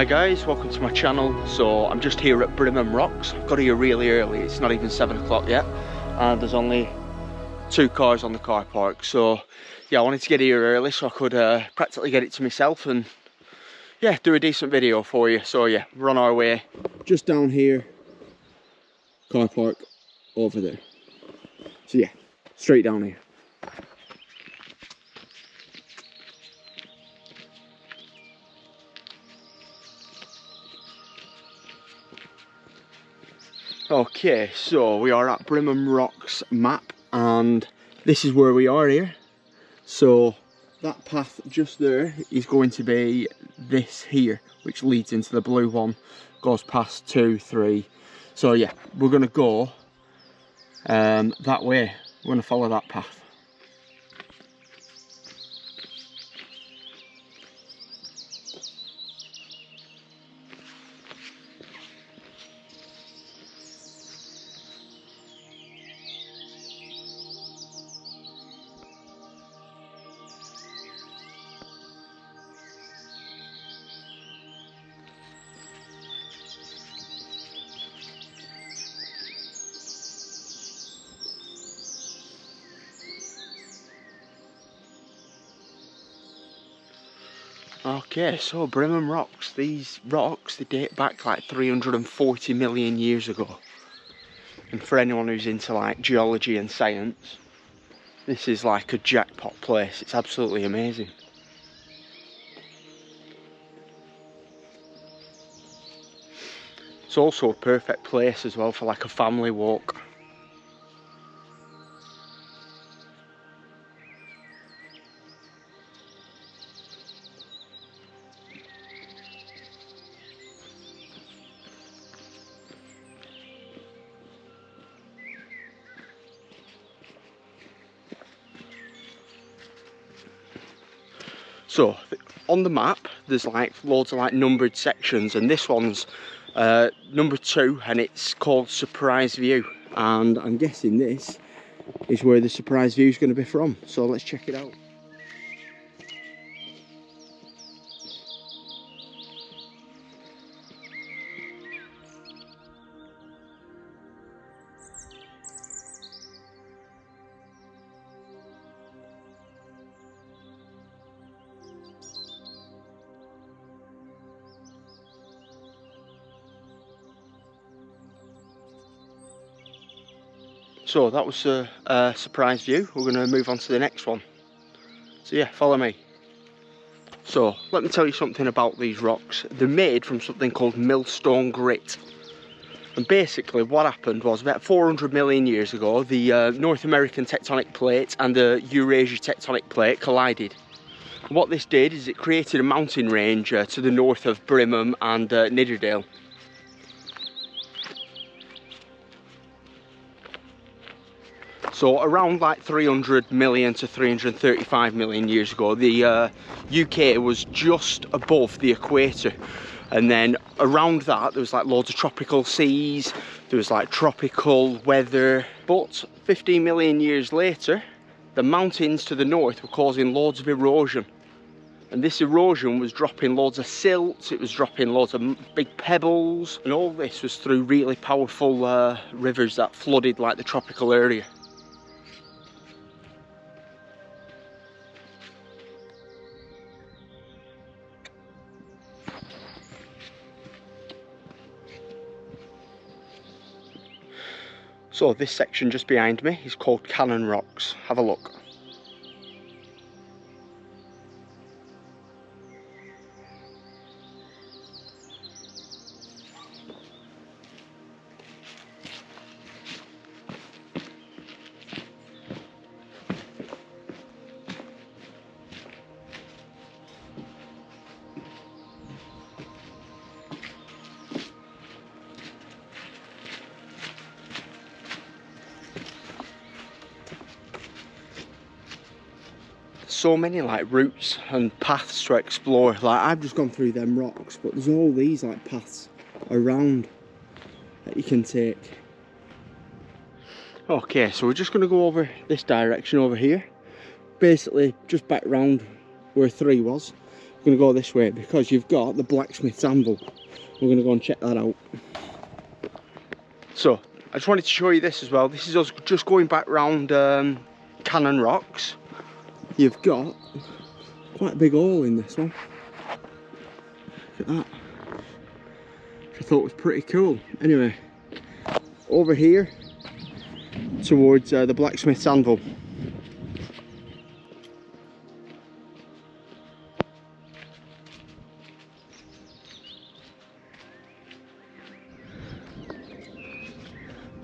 Hi guys, welcome to my channel. So I'm just here at Brimham Rocks. I've got here really early, it's not even 7 o'clock yet, and there's only 2 cars on the car park. So yeah, I wanted to get here early so I could practically get it to myself and yeah, do a decent video for you. So yeah, we're on our way. Just down here, car park over there. So yeah, straight down here. Okay, so we are at Brimham Rocks map, and this is where we are here. So that path just there is going to be this here, which leads into the blue one, goes past 2, 3. So yeah, we're going to go that way. We're going to follow that path. Okay, so Brimham Rocks, these rocks, they date back like 340 million years ago. And for anyone who's into like geology and science, this is like a jackpot place. It's absolutely amazing. It's also a perfect place as well for like a family walk. So on the map there's like loads of like numbered sections, and this one's number 2 and it's called Surprise View, and I'm guessing this is where the surprise view is going to be from, so let's check it out. So that was a surprise view. We're going to move on to the next one. So yeah, follow me. So let me tell you something about these rocks. They're made from something called millstone grit. And basically what happened was about 400 million years ago, the North American tectonic plate and the Eurasia tectonic plate collided. And what this did is it created a mountain range to the north of Brimham and Nidderdale. So around like 300 million to 335 million years ago, the UK was just above the equator. And then around that, there was like loads of tropical seas, there was like tropical weather. But 15 million years later, the mountains to the north were causing loads of erosion. And this erosion was dropping loads of silt, it was dropping loads of big pebbles. And all this was through really powerful rivers that flooded like the tropical area. So this section just behind me is called Cannon Rocks. Have a look. So many like routes and paths to explore. Like I've just gone through them rocks, but there's all these like paths around that you can take. Okay, so we're just going to go over this direction over here, basically just back round where 3 was, I'm going to go this way because you've got the blacksmith's anvil. We're going to go and check that out. So, I just wanted to show you this as well. This is us just going back round Cannon Rocks. You've got quite a big hole in this one. Look at that. Which I thought was pretty cool. Anyway, over here towards the blacksmith's anvil.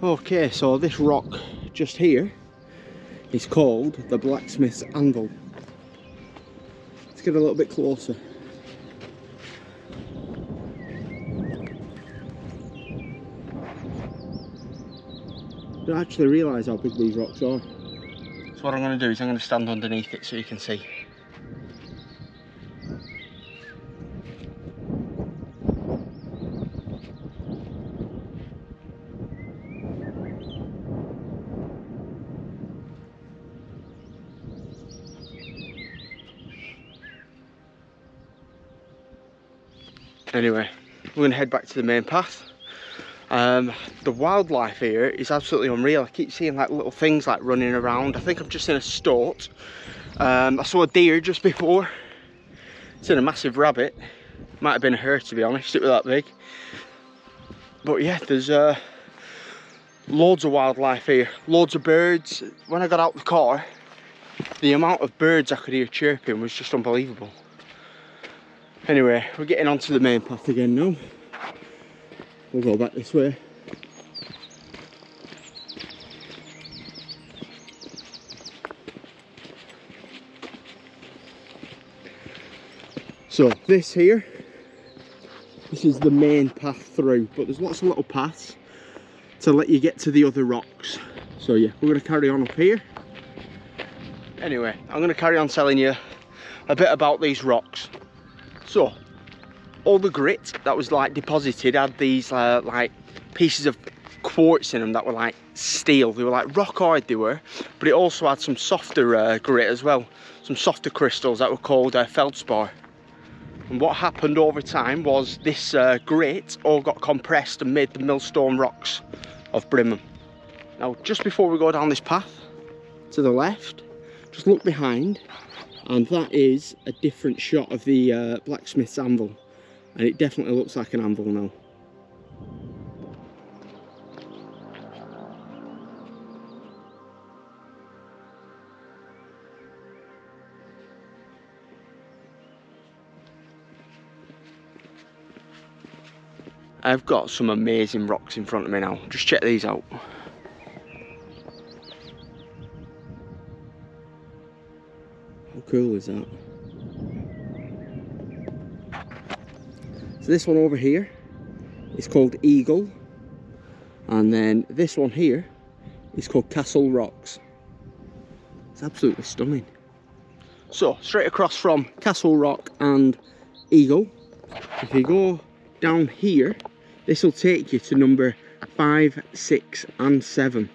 Okay, so this rock just here is called the blacksmith's anvil. Let's get a little bit closer. I don't actually realise how big these rocks are. So what I'm going to do is I'm going to stand underneath it so you can see. Anyway, we're going to head back to the main path. The wildlife here is absolutely unreal. I keep seeing like little things like running around. I think I've just seen a stoat. I saw a deer just before. Seen a massive rabbit. Might have been a hare, to be honest, it was that big. But yeah, there's loads of wildlife here. Loads of birds. When I got out the car, the amount of birds I could hear chirping was just unbelievable. Anyway, we're getting onto the main path again now. We'll go back this way. So this here, this is the main path through, but there's lots of little paths to let you get to the other rocks. So yeah, we're going to carry on up here. Anyway, I'm going to carry on telling you a bit about these rocks. So, all the grit that was like deposited had these like pieces of quartz in them that were like steel. They were like rock hard, they were, but it also had some softer grit as well, some softer crystals that were called feldspar. And what happened over time was this grit all got compressed and made the millstone rocks of Brimham. Now, just before we go down this path, to the left, just look behind. And that is a different shot of the blacksmith's anvil. And it definitely looks like an anvil now. I've got some amazing rocks in front of me now. Just check these out. How cool is that? So this one over here is called Eagle, and then this one here is called Castle Rocks. It's absolutely stunning. So straight across from Castle Rock and Eagle, if you go down here, this will take you to number 5, 6 and 7,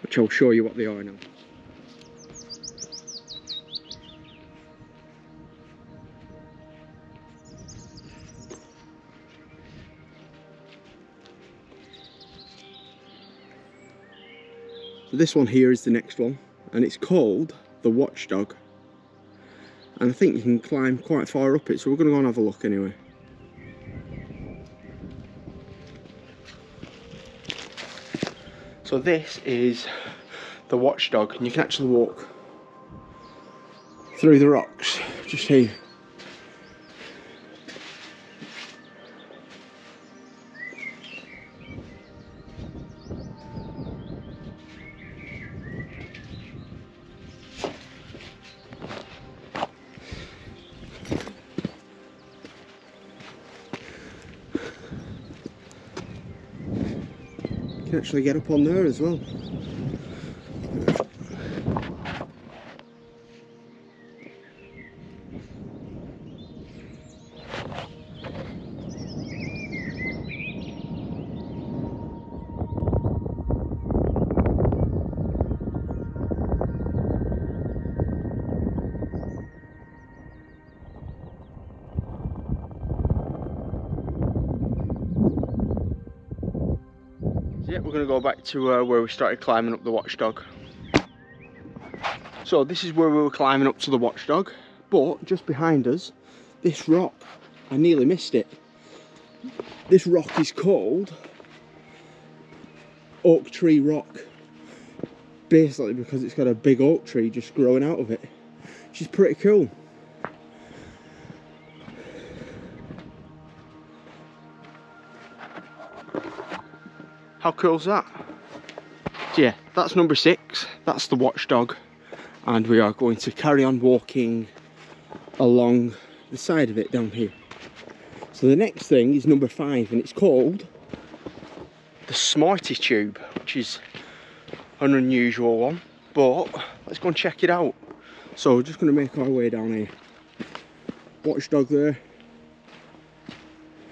which I'll show you what they are now. So this one here is the next one, and it's called the Watchdog, and I think you can climb quite far up it, so we're going to go and have a look anyway. So this is the Watchdog, and you can actually walk through the rocks just here. You can actually get up on there as well. we're going to go back to where we started climbing up the watchdog. So this is where we were climbing up to the watchdog, but just behind us, this rock, I nearly missed it. This rock is called Oak Tree Rock, basically because it's got a big oak tree just growing out of it, which is pretty cool. How cool is that? So yeah, that's number 6, that's the watchdog, and we are going to carry on walking along the side of it down here. So the next thing is number 5, and it's called the Smarty Tube, which is an unusual one, but let's go and check it out. So we're just going to make our way down here. Watchdog there,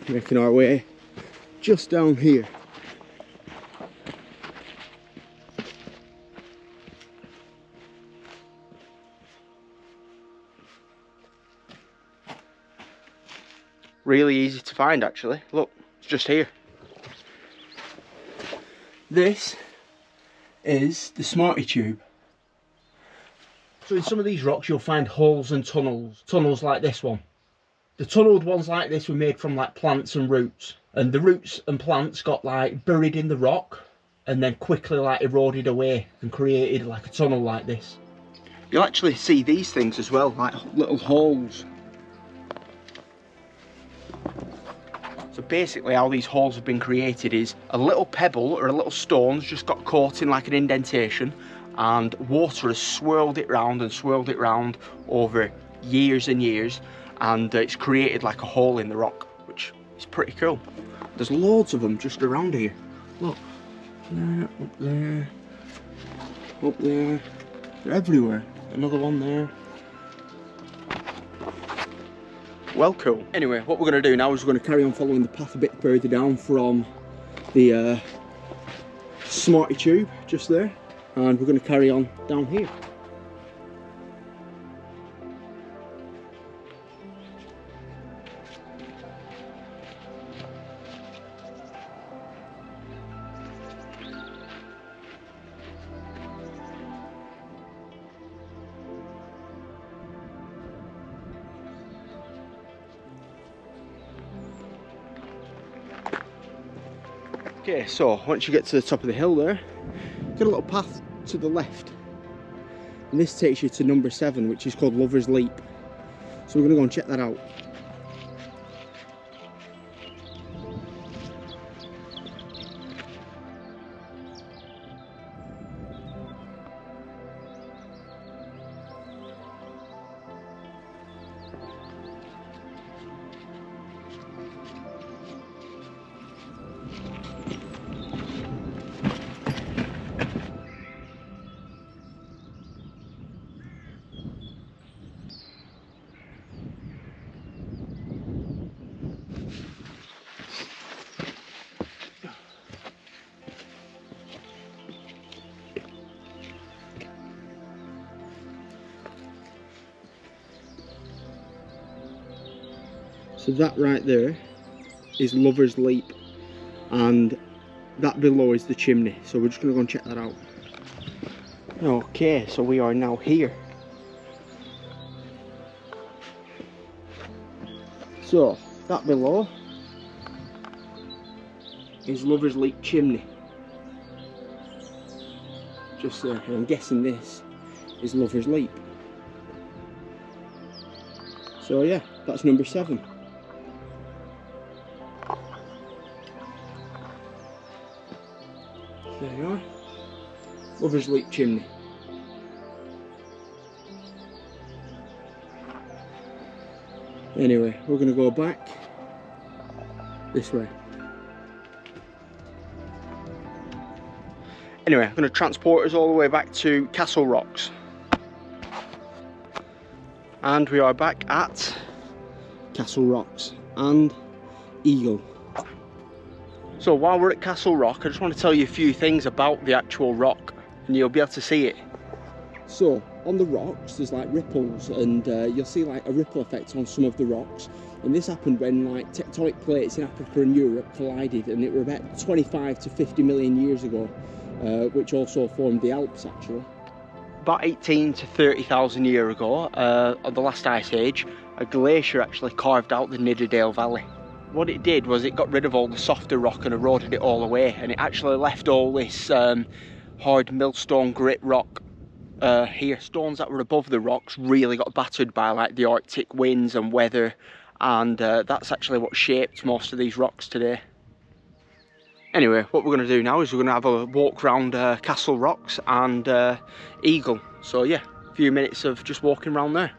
making our way just down here. Really easy to find actually, look, it's just here. This is the Smarty Tube. So in some of these rocks you'll find holes and tunnels like this one. The tunnelled ones like this were made from like plants and roots, and the roots and plants got like buried in the rock and then quickly like eroded away and created like a tunnel like this. You'll actually see these things as well, like little holes. So basically how these holes have been created is a little pebble or a little stone's just got caught in like an indentation, and water has swirled it round over years and years, and it's created like a hole in the rock, which is pretty cool. There's loads of them just around here. Look, there, up there, up there, they're everywhere. Another one there. Well, cool. Anyway, what we're going to do now is we're going to carry on following the path a bit further down from the Smarty Tube, just there, and we're going to carry on down here. Okay, so once you get to the top of the hill there, get a little path to the left, and this takes you to number 7, which is called Lover's Leap. So we're going to go and check that out. So that right there is Lover's Leap, and that below is the chimney. So we're just going to go and check that out. Okay, so we are now here. So that below is Lover's Leap chimney. Just there, and I'm guessing this is Lover's Leap. So yeah, that's number 7. There you are, Lover's Leap chimney. Anyway, we're going to go back this way. Anyway, I'm going to transport us all the way back to Castle Rocks. And we are back at Castle Rocks and Eagle. So while we're at Castle Rock, I just want to tell you a few things about the actual rock, and you'll be able to see it. So on the rocks there's like ripples, and you'll see like a ripple effect on some of the rocks. And this happened when like tectonic plates in Africa and Europe collided, and it were about 25 to 50 million years ago, which also formed the Alps actually. About 18 to 30,000 years ago, on the last ice age, a glacier actually carved out the Nidderdale Valley. What it did was it got rid of all the softer rock and eroded it all away, and it actually left all this hard millstone grit rock here. Stones that were above the rocks really got battered by like the Arctic winds and weather, and that's actually what shaped most of these rocks today. Anyway, what we're going to do now is we're going to have a walk around Castle Rocks and Eagle. So yeah, a few minutes of just walking around there.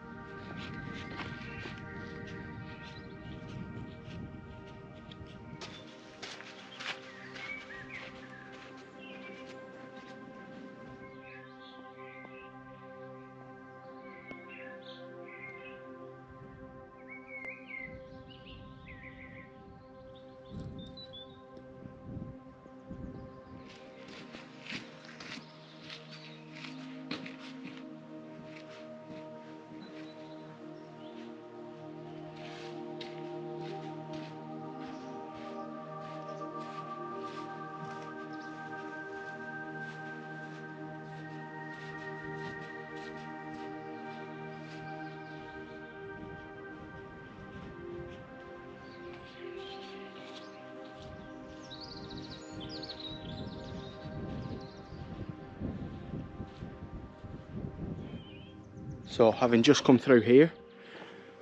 So having just come through here,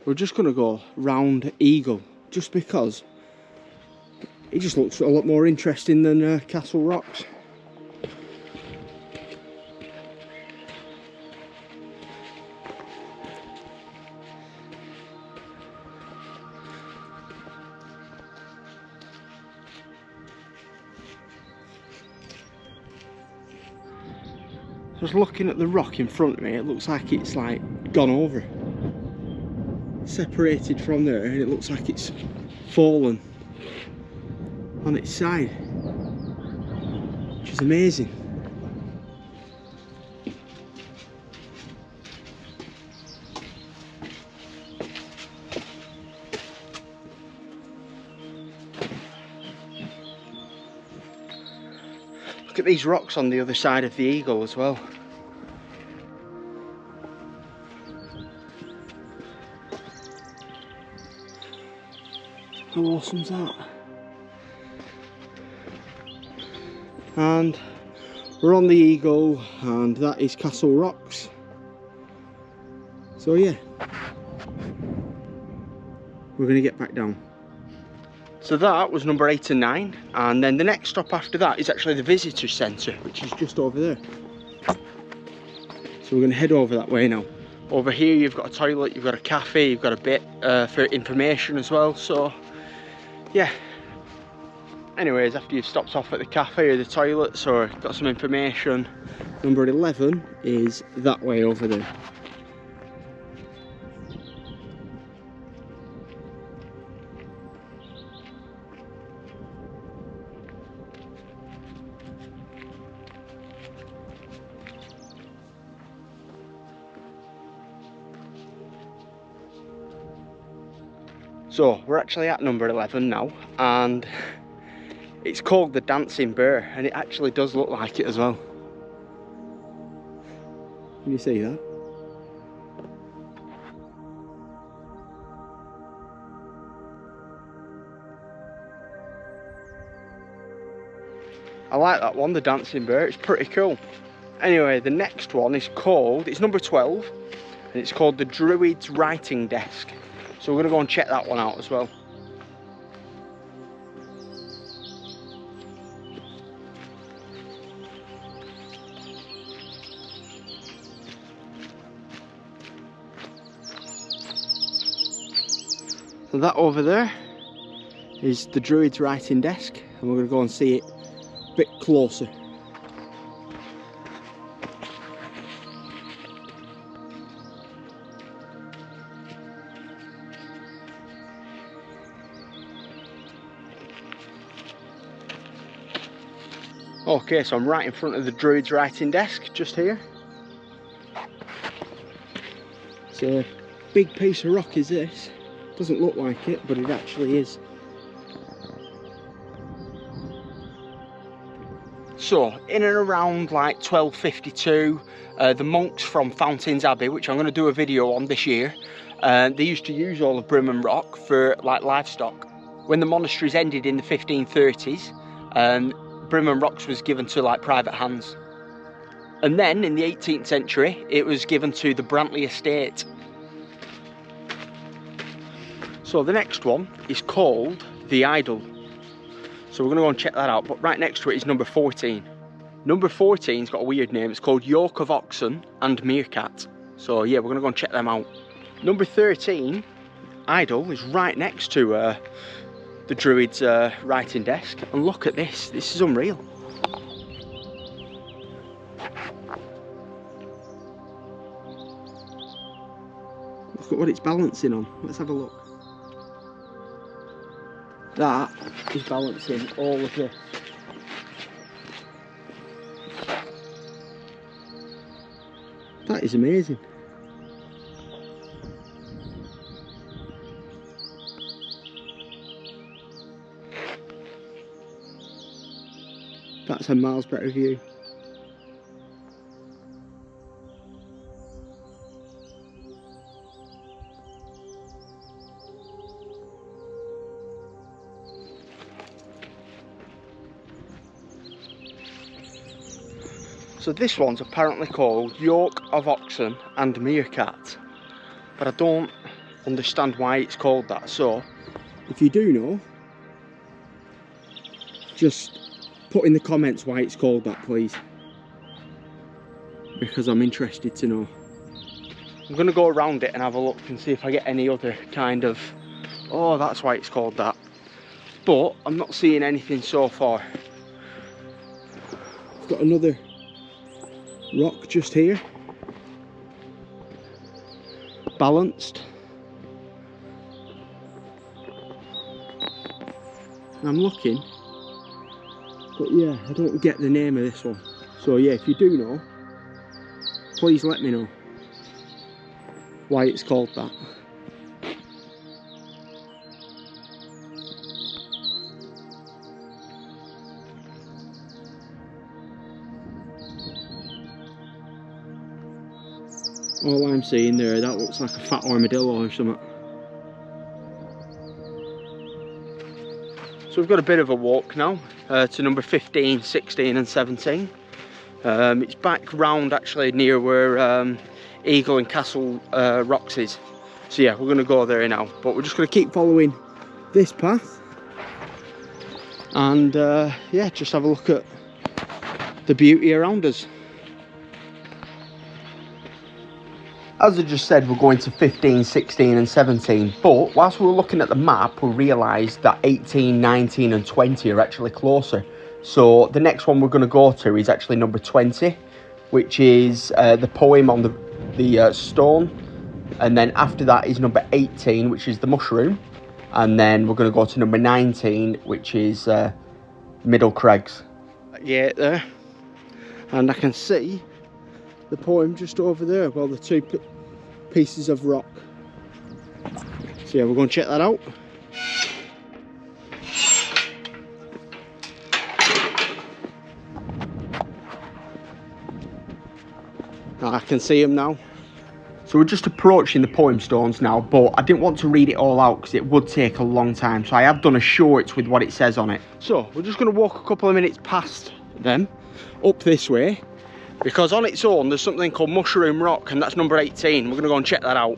we're just going to go round Eagle, just because it just looks a lot more interesting than Castle Rocks. Just looking at the rock in front of me, it looks like it's like gone over, separated from there, and it looks like it's fallen on its side, which is amazing. Look at these rocks on the other side of the Eagle as well. How awesome's that? And we're on the Eagle, and that is Castle Rocks. So yeah, we're going to get back down. So that was number 8 and 9, and then the next stop after that is actually the visitor centre, which is just over there. So we're going to head over that way now. Over here you've got a toilet, you've got a cafe, you've got a bit for information as well, so yeah. Anyways, after you've stopped off at the cafe or the toilets or got some information, number 11 is that way over there. So we're actually at number 11 now, and it's called the Dancing Bear, and it actually does look like it as well. Can you see that? I like that one, the Dancing Bear, it's pretty cool. Anyway, the next one is called, it's number 12, and it's called the Druid's Writing Desk. So we're going to go and check that one out as well. So that over there is the Druid's Writing Desk, and we're going to go and see it a bit closer. Okay, so I'm right in front of the Druid's Writing Desk, just here. It's a big piece of rock is this. Doesn't look like it, but it actually is. So, in and around like 1252, the monks from Fountains Abbey, which I'm going to do a video on this year, they used to use all of Brimham rock for like livestock. When the monasteries ended in the 1530s, Brimham rocks was given to like private hands. And then in the 18th century, it was given to the Brantley estate. So the next one is called the Idol. So we're going to go and check that out, but right next to it is number 14. Number 14's got a weird name. It's called Yoke of Oxen and Meerkat. So yeah, we're going to go and check them out. Number 13, Idol, is right next to the Druid's writing desk. And look at this. This is unreal. Look at what it's balancing on. Let's have a look. That is balancing all of this. That is amazing. That's a miles better view. So this one's apparently called Yoke of Oxen and Meerkat, but I don't understand why it's called that. So if you do know, just put in the comments why it's called that, please, because I'm interested to know. I'm going to go around it and have a look and see if I get any other kind of, oh, that's why it's called that, but I'm not seeing anything so far. I've got another rock just here, balanced, and I'm looking, but yeah, I don't get the name of this one. So yeah, if you do know, please let me know why it's called that. All I'm seeing there, that looks like a fat armadillo or something. So we've got a bit of a walk now to number 15, 16 and 17. It's back round actually near where Eagle and Castle Rocks is. So yeah, we're going to go there now, but we're just going to keep following this path and yeah, just have a look at the beauty around us. As I just said, we're going to 15, 16 and 17, but whilst we were looking at the map, we realised that 18, 19 and 20 are actually closer. So the next one we're going to go to is actually number 20, which is the poem on the stone. And then after that is number 18, which is the mushroom. And then we're going to go to number 19, which is Middle Craigs. Yeah, there. And I can see the poem just over there, well, the two pieces of rock. So yeah, we're going to check that out. I can see them now. So we're just approaching the poem stones now, but I didn't want to read it all out because it would take a long time, so I have done a short with what it says on it. So we're just going to walk a couple of minutes past them, up this way, because on its own there's something called Mushroom Rock, and that's number 18. We're going to go and check that out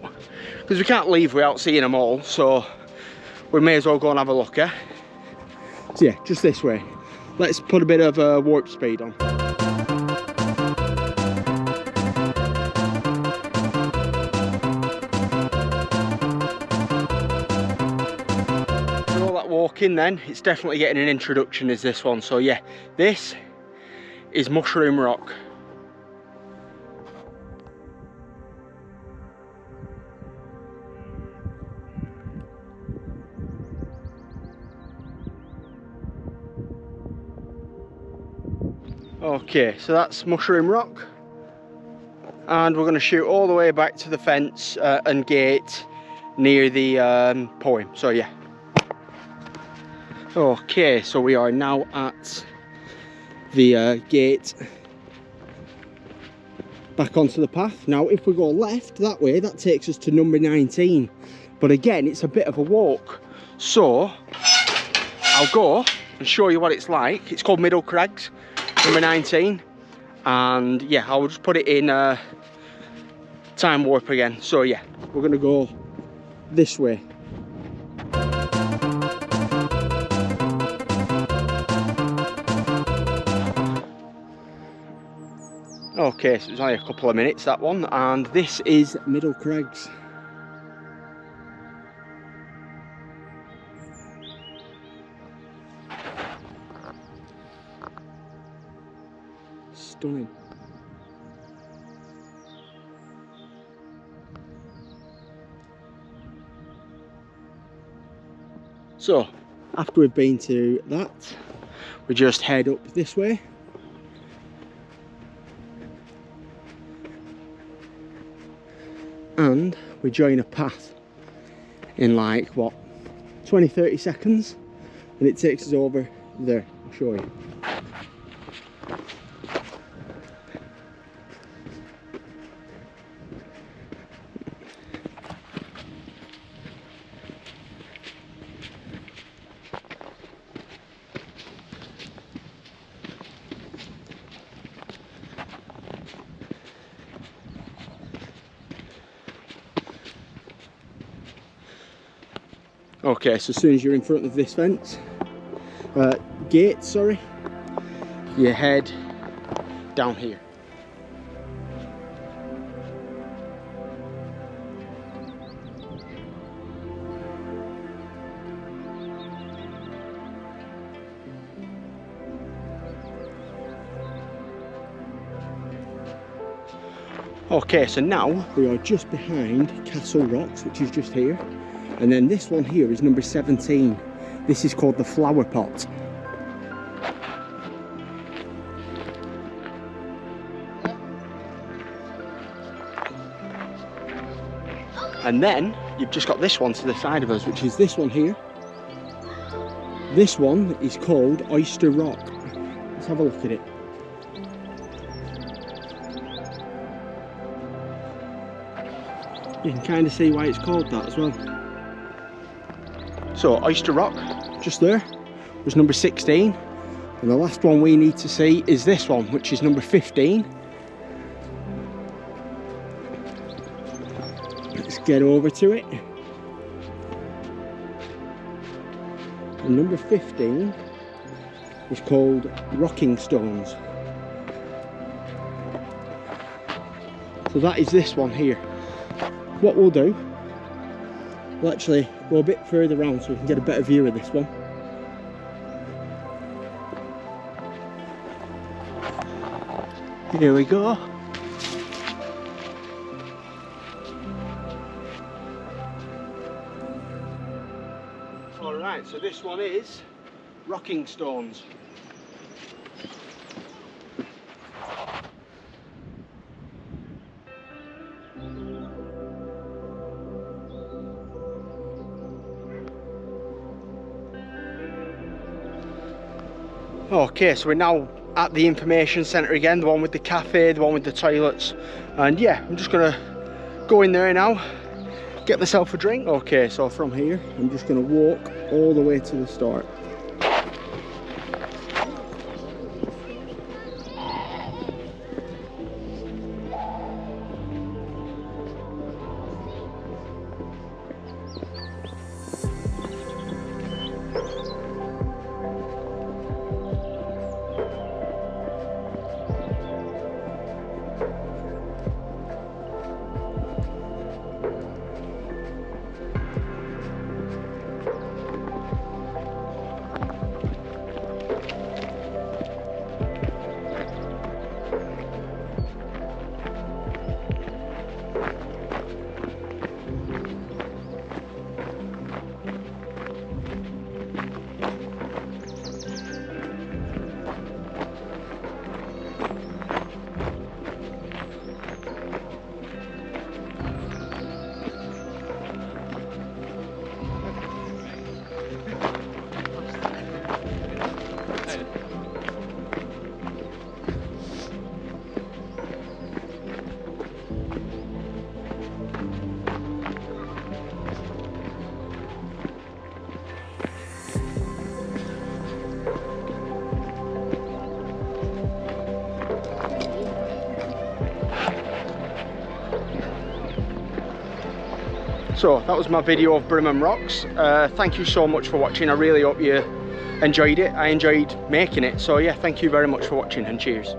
because we can't leave without seeing them all, so we may as well go and have a look, eh? So yeah, just this way. Let's put a bit of warp speed on. All that walking then, it's definitely getting an introduction as this one. So yeah, this is Mushroom Rock. Okay, so that's Mushroom Rock. and we're going to shoot all the way back to the fence and gate near the poem. So yeah. Okay, so we are now at the gate, back onto the path. Now if we go left that way, that takes us to number 19, but again it's a bit of a walk, so I'll go and show you what it's like. It's called Middle Crags, number 19, and yeah, I'll just put it in time warp again. So yeah, we're gonna go this way. Okay, so it's only a couple of minutes, that one, and this is Middle Crags. Stunning. So, after we've been to that, we just head up this way. And we join a path in like, what, 20-30 seconds, and it takes us over there. I'll show you. Okay, so as soon as you're in front of this fence, gate, sorry, you head down here. Okay, so now we are just behind Castle Rocks, which is just here. And then this one here is number 17. This is called the Flower Pot. And then you've just got this one to the side of us, which is this one here. This one is called Oyster Rock. Let's have a look at it. You can kind of see why it's called that as well. So Oyster Rock, just there, was number 16. And the last one we need to see is this one, which is number 15. Let's get over to it. And number 15 is called Rocking Stones. So that is this one here. What we'll do, we'll actually go a bit further around so we can get a better view of this one. Here we go. Alright, so this one is Rocking Stones. Okay, so we're now at the information centre again, the one with the cafe, the one with the toilets, and yeah, I'm just gonna go in there now, get myself a drink. Okay, so from here I'm just gonna walk all the way to the start. So that was my video of Brimham rocks. Thank you so much for watching. I really hope you enjoyed it. I enjoyed making it. So yeah, thank you very much for watching, and cheers.